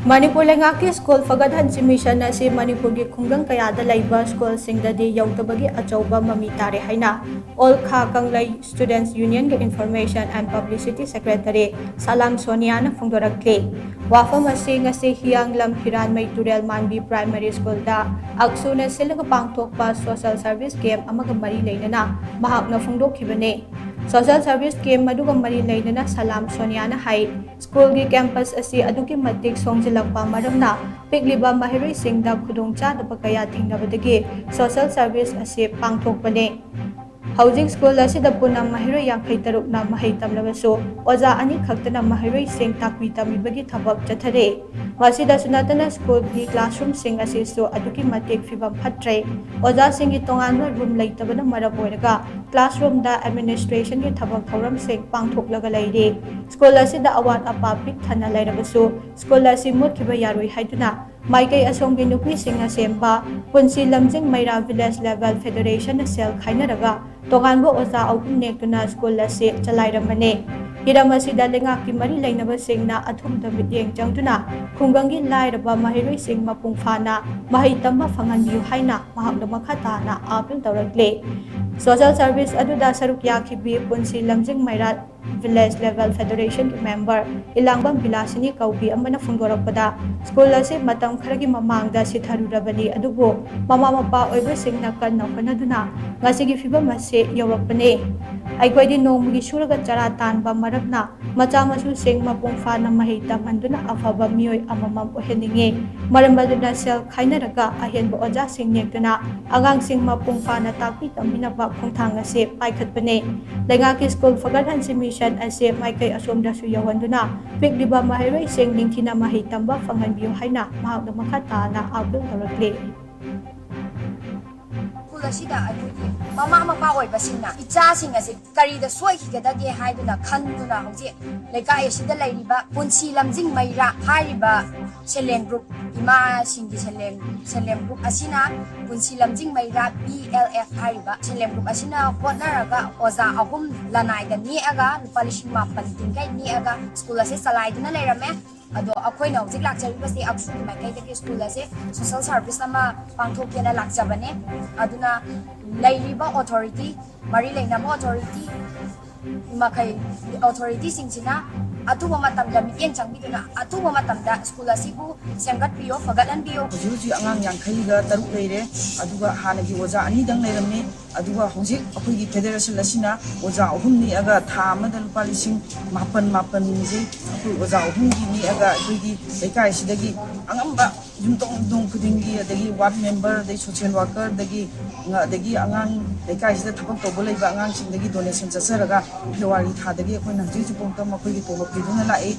Manipur Lengaki School Fagatan Mission asi Manipur gi khungdang kayada laiba school singdadi yautabagi achauba mami tare haina All Kha Kanglai Students Union gi Information and Publicity Secretary Salam Sonia na phongdorakle wafam asi ngasi hiang lam Hiran Mai Turel Manbi Primary School da aksuna silaga pangthokpa social service game amaga mari leinana mahakna phongdokhibane Social Service Game maduga mari leidana Salam Sonia na hai school gi campus asi adugi matik songjilakpa maramna pigliba mahiroi singda khudongchadaba kaya thingnabadagi social service asi pangthokpane Housing school asida punam mahiroi yankhai taruk na mahai tamlabasu oja ani khaktana mahiroi sing takwi tamibagi thabak chathare masida sunatana school gi classroom sing asi so adugi matik fibam phatre oja sing gi tongan room leitabana marab oiraga classroom da administration gi thabak thoram sing pangthoklaga leire school asida awat apa pik thana leirabasu school asi mutkiba yaroi haiduna Maikai asonggi nupi singa semba punsi lamjing maira village level federation sel khainaraga toganbo oza aukum nektuna school lase chalairamane hiramasi dalenga ki mari lainaba singna athum da mityeng changtuna khungangi lairaba mahiroi sing mapung phana mahai tamma phanganbiu haina mahakna makhata na apil tawrakle social service aduda saruk yakhibi punsi lamjing maira village level federation member ilangbam bilasini kaubi amana phungdorakpada school ase matam kharagi mamangda sitharurabani adubo mama mapa oiba singna kanna khanaduna ngasigi fibam ase yawapane aigwadi nongmugi suraga chara tanba marakna macha masu sing mapung phana mahei tamhanduna afaba mioi amamam oheninge marambaduna sel khainaraga ahenba oja sing nektuna agang sing mapung phana takpi tamina ba khongthang ase paikhatpane lengaki school fagaran mission ase maikai asomda su yawanduna pigliba mahiroi sing ningthina mahei tamba phanganbiu haina mahakna makhata na apil tawrakle Asida adugi mama mapa oibasingna ichasing ase karida soikhigadage haiduna khanduna hoje lekai asida lairiba punsi lamjing maira hariba selem group ima singi selem group asina punsi lamjing maira BLF hariba selem group asina hotnaraga oza ahum lanai da ni aga lupalising mapan tingkai ni aga school ase salaiduna leirame ado akhoi na hojik lakchariba se aksu mai kai de school ase social service ama pangthokena lakchabane aduna lairiba authority mari leinama authority makai authority singsina atuba matamda mityen changbiduna atuba matamda school asibu semgat piyo fagalan piyo juji angang yankhai ga taruk leire aduga hanagi oja ani dang leirame aduga hojik akhoi federation lasina oja ahum ni aga tha amada lupa lising mapan ji akhoi oja ahum gi ni aga akhoi lekai sidagi angamba jumtong khudingi adagi ward member dai social worker dagi angang lekai sida thapok to bolai ba angang singdagi donation chasaraga February tha dagi akhoi na ji pongtam akhoi gi tolo piduna lai